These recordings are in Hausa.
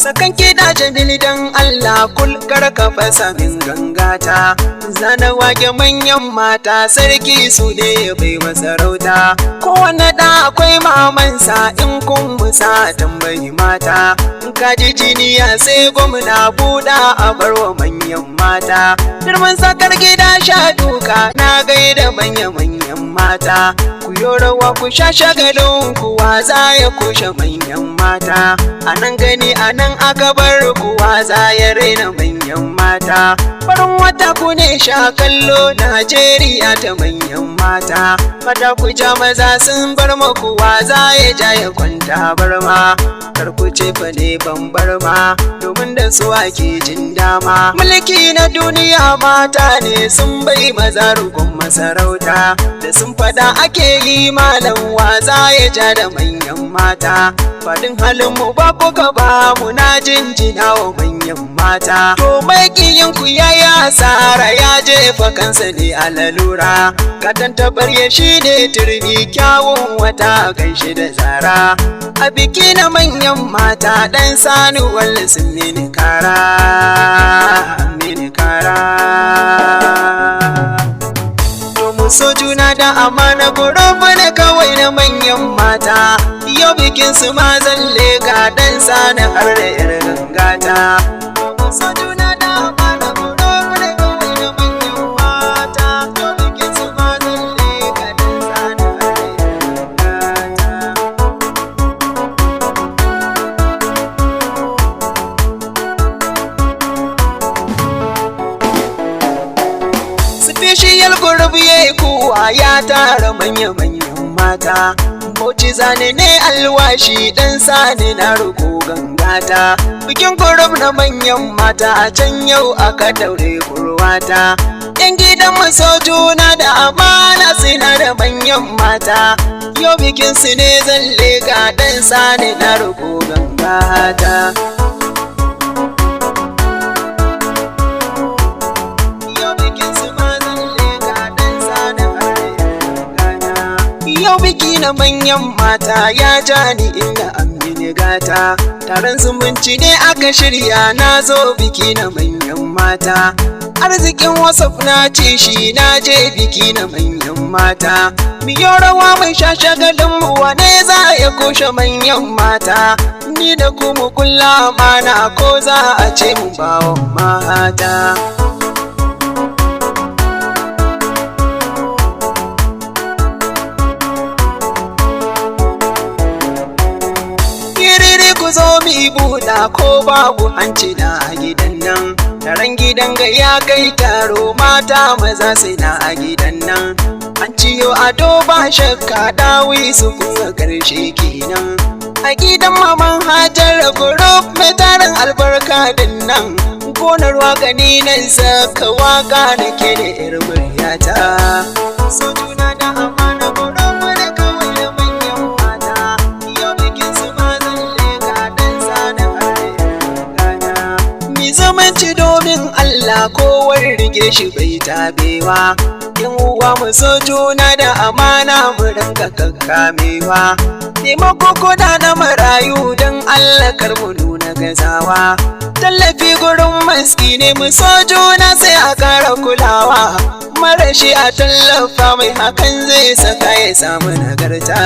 sakan kiɗa Jamil dan Allah kul karka fasa min gangata. Zana wage manyan mata sarki su ne bai masarauta. Kowane ɗa akwai mamansa in kun musa tambayi mata. In ka ji jiniya sai gwamna buɗa a barwa manyan mata. Girman sakar gida sha duka na gaida manya-manyan mata. Ku yo rawa ku sha shagalin kuwa za ya kushe manyan mata. A nan gani a nan aka bar kuwa za ya raina manyan mata. Farin wata ku ne sha kallo Najeriya ta manyan mata. Mata ku ja maza sun bar kuwa za ya ja ya kwanta barma. Kar ku ce fa ne ban barma domin da su ake jin dama. Mulki na duniya mata ne sun bai maza rukun masarauta. Da sun fada ake yi malam waza ya ja da manyan mata. Fadin halin mu ba kuka ba mu na jinjina wa manyan mata. To makiyin ku yayi asara ya jefa kansa ne a lalura. Katan tabarya shi ne turmi kyawun wata gaishe da zara. A biki na manyan mata dan sani walla sun mini kara. So juna da amana gurbu ne kawai na manyan mata. Yau bikin su ma zalle ga dan sani har da yar gangata. So juna da amana gurbu ne kawai na manyan mata. Yau bikin su ma zalle ga dan sani har da yar gangata. Bishiyar gurbi ya yi kuwa ya tara manya-manyan mata. Bauchi zane ne alwashi dan sani na ruko gangata. Bikin gurub na manyan mata a can yau aka daure kurwata. Yan gidan maso juna da amana suna da manyan mata. Yau bikin su ne zalle ga dan sani na ruko gangata. Yau biki na manyan mata ya ja ni inda an mini gata. Taron zumunci ne aka shirya na zo biki na manyan mata. Arzikin wasaf na ce shi na je biki na manyan mata. Miyo rawa mai sha shagalin mu wane za ya kushe manyan mata. Ni da ku mu kulla mana ko za a ce mu bawan mata. Ku zo mi buɗa ko babu hanci na a gidan nan. Taron gidan ga ya kai taro mata maza sai na a gidan nan. An ciyo ado ba shakka dawi su kuma karshe kenan. A gidan maman Hajar group mai tarin albarka din nan. Gonar waka ni nan saka waka nake da yar muryata. So juna da amana group da kawai da manyan mata. Yau bikin su ma zamanci domin Allah kowar rige shi bai tabewa. Yan uwa mu so juna da amana mu rinka kakkamewa. Taimako koda na marayu don Allah kar mu nuna gazawa. Tallafi gurin maski ne mu so juna sai a kara kulawa. Marashi a tallafa mai hakan zai saka ya samu nagarta.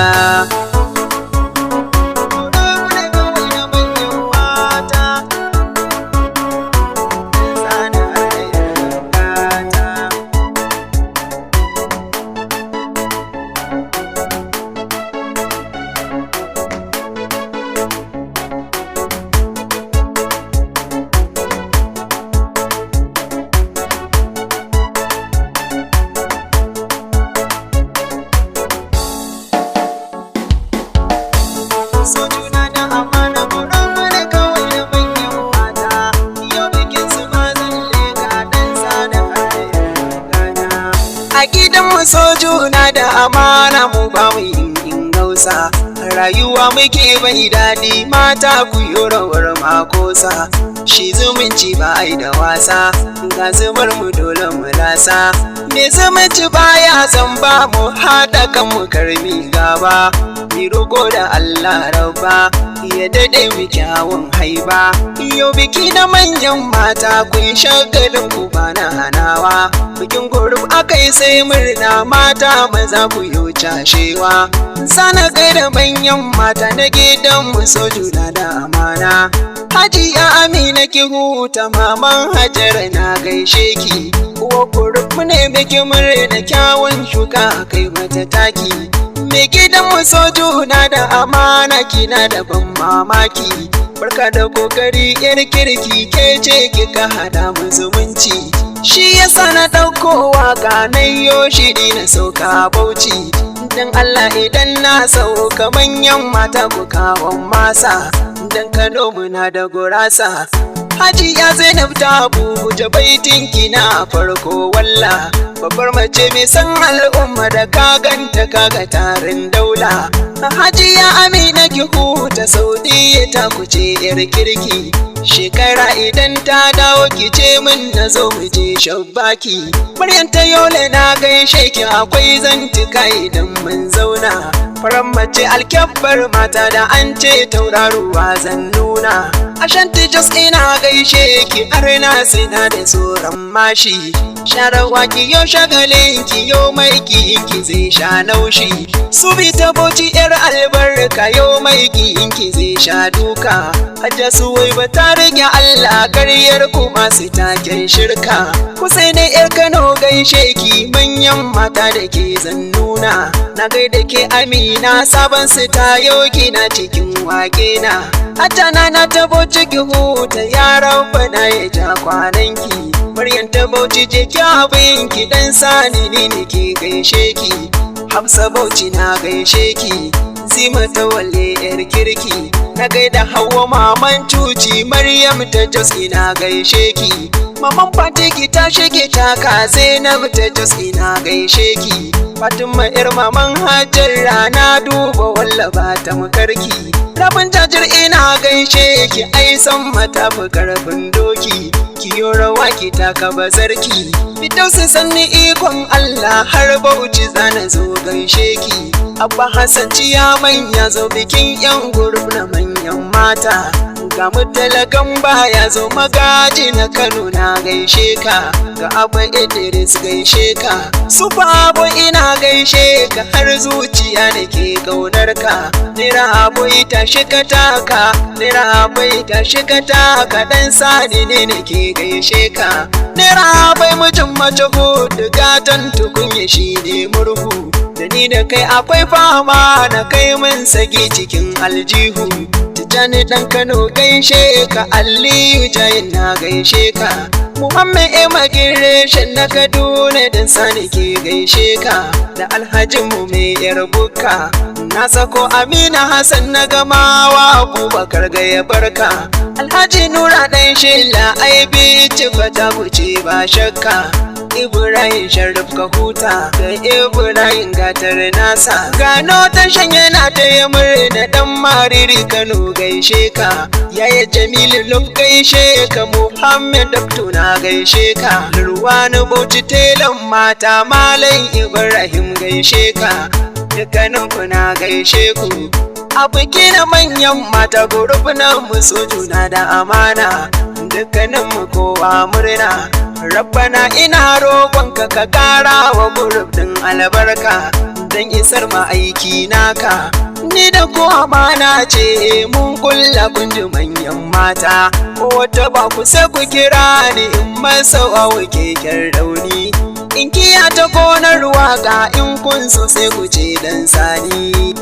A gidan mu so juna da amana mu ba mu yin gausa. Rayuwa muke bai daɗi mata ku yi rawar makosa. Shi zumunci ba ai da wasa, ga zubar mu dole mu lasa. Me zumunci baya san ba mu haɗa kan mu karmi gaba. Ni roƙo da Allah rabba, ya daɗe mu kyawun haiba. Yau biki na manyan mata kun shagalin ku ba na hanawa. Bikin guruf akai sai murna mata maza ku yo cashewa. Sana gaida manyan mata na gidan mu so juna da amana. Hajiya Amina ki huta maman Hajara na gaishe ki. Uwa guruf ne miki murna kyawun shuka kai mata taki. Me gidan mu so juna da amana kina da ban mamaki. Barka da kokari yar kirki ke ce kika hada mu zumunci. Shi yasa na dauko waka na yo shiri na sauka Bauchi. Dan Allah idan na sauka manyan mata ku kawon masa. Dan Kano muna da gurasa. Hajiya Zainab ta buje baitin kina farko walla. Babbar mace mai san al'umma da kaganta kaga tarin daula. Hajiya Amina ki huta Saudiya ta kuce yar kirki. Shekara idan ta dawo ki ce min na zo mu je shabbaki. Maryam ta Yola na gaishe ki akwai zantuka idan mun zauna. Faran mace alkyabbar mata da an ce tauraruwa zan nuna. Ashanti Jos ina gaishe ki arna sina da tsoron mashi. Sharawa ki yo shagalin ki yo mai ki zai sha naushi. Subi ta Bauchi yar albarka yo mai ki zai sha duka. Hajja Suwai ba ta rage Allah karyar ku masu taken shirka. Husaini yar Kano gaishe ki manyan mata da ke zan nuna. Na gaida ke Amina sabon su tayo kina cikin wake na. Atana na ta Bauchi ki huta yaran bana ya ja kwananki. Maryam ta Bauchi je ki abinki dan sani ne ke gaishe ki. Hafsa Bauchi na gaishe ki. Zima ta Walle yar kirki. Na gaida Hauwa maman cuci Maryam ta Jos ina gaishe ki. Maman Fatiki ta shige taka Zainab ta Jos ina gaishe ki. Fatima yar maman Hajara na duba walla ba ta mukarki. Rabin jajir ina gaishe ki ai san mata fi karfin doki. Kiyo rawa ki taka bazarki. Fitausu sanni ikon Allah har Bauchi zana zo gaishe ki. Abba Hassan ciya manya zo bikin yan guruf na manyan mata. Ga mutalakan baya zo magaji na Kano na gaishe ka. Ga Abba Idris gaishe ka. Su babu ina gaishe ka har zuciya nake kaunar ka. Nira boy ta shika taka. Nira boy ta shika taka dan sani ne nake gaishe ka. Nira boy mijin mace hudu gatan tukunye shi ne murhu. Da ni da kai akwai fama na kai mun sagi cikin aljihu. Tijani dan Kano gaishe ka Aliyu Jayin na gaishe ka. Muhammad Immigration na Kaduna dan sani ke gaishe ka. Da Alhaji mu mai yar buka. Na sako Amina Hassan na gamawa Abubakar ga ya barka. Alhaji Nura dan Shilla aibi ci fata kuce ba shakka. Ibrahim Sharif ka huta da Ibrahim gatar nasa. Gano tashan yana ta yi murna dan Mariri Kano gaishe ka. Yaya Jamilu Luf gaishe ka. Muhammad Dakto na gaishe ka. Lurwani Bauchi telan mata Malam Ibrahim gaishe ka. Dukkanin ku na gaishe ku. A biki na manyan mata guruf na musu juna da amana. Dukkanin mu kowa murna. Rabbana ina roƙonka ka ƙara wa guruf ɗin albarka don isar ma aiki naka. Ni da ko amana ce mun kulla kunji manyan mata. Ko wata ba ku sai ku kira ni in masa wawa keken rauni. In kiya ta gonar waka in kun so sai ku ce dan sani.